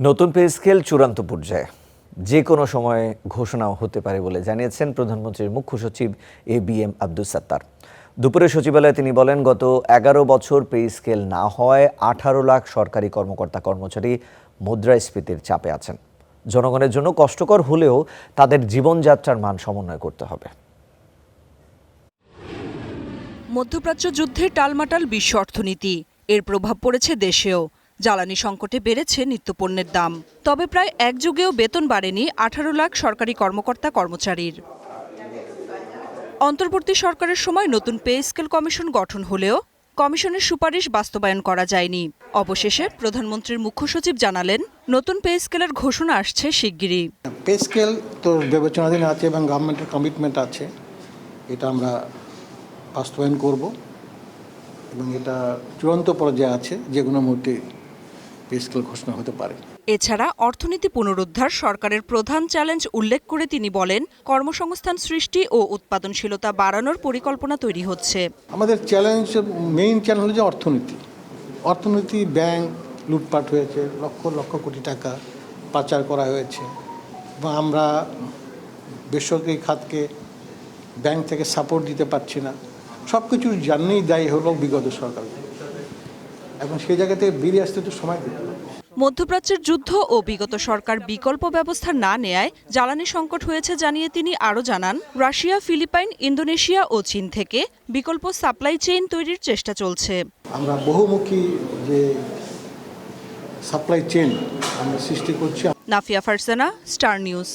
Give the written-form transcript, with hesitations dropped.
নতুন pay scale চূড়ান্ত পর্যায়ে যে কোনো সময় ঘোষণা হতে পারে বলে জানিয়েছেন প্রধানমন্ত্রীর মুখ্য সচিব এবিএম আব্দুস সাত্তার। দুপুরে সচিবালয়ে তিনি বলেন, গত 11 বছর পে স্কেল না হয় 18 লাখ সরকারি কর্মকর্তা কর্মচারী মুদ্রাস্ফীতির চাপে আছেন। জনগণের জন্য কষ্টকর হলেও তাদের জীবনযাত্রার মান সমন্বয় করতে হবে। মধ্যপ্রাচ্য যুদ্ধে টালমাটাল বিশ্ব অর্থনীতি, এর প্রভাব পড়েছে দেশেও। জ্বালানি সংকটে বেড়েছে নিত্যপণ্যের দাম। তবে প্রায় এক যুগেও বেতন বাড়েনি 18 লাখ সরকারি কর্মকর্তা কর্মচারীর। অন্তর্বর্তী সরকারের সময় নতুন পে স্কেল কমিশন গঠন হলেও কমিশনের সুপারিশ বাস্তবায়ন করা যায়নি। অবশেষে প্রধানমন্ত্রীর মুখ্য সচিব জানালেন, নতুন পে স্কেলের ঘোষণা আসছে শিগগিরই। পে স্কেল তো বিবেচনাধীন আছে এবং গভর্নমেন্টের কমিটমেন্ট আছে, এটা আমরা বাস্তবায়ন করব এবং এটা চূড়ান্ত পর্যায়ে আছে, যে কোনো মুহূর্তে পে স্কেল ঘোষণা হতে পারে। এছাড়া অর্থনীতি পুনরুদ্ধার সরকারের প্রধান চ্যালেঞ্জ উল্লেখ করে তিনি বলেন, কর্মসংস্থান সৃষ্টি ও উৎপাদনশীলতা বাড়ানোর পরিকল্পনা তৈরি হচ্ছে। আমাদের চ্যালেঞ্জ, মেইন চ্যালেঞ্জ হচ্ছে অর্থনীতি। ব্যাংক লুটপাট হয়েছে, লক্ষ লক্ষ কোটি টাকা পাচার করা হয়েছে এবং আমরা বেসরকারি খাতকে ব্যাংক থেকে সাপোর্ট দিতে পারছি না। সব কিছুর জন্যই দায়ী হলো বিগত সরকার, এবং সেই জায়গা থেকে বেরিয়ে আসতে তো সময় দিতে হবে। মধ্যপ্রাচ্যের যুদ্ধ ও বিগত সরকার বিকল্প ব্যবস্থা না নেয়ায় জ্বালানি সংকট হয়েছে জানিয়ে তিনি আরও জানান, রাশিয়া, ফিলিপাইন, ইন্দোনেশিয়া ও চীন থেকে বিকল্প সাপ্লাই চেইন তৈরির চেষ্টা চলছে। আমরা বহুমুখী যে সাপ্লাই চেইন আমরা সৃষ্টি করছি। Nafia Farsana, Star news.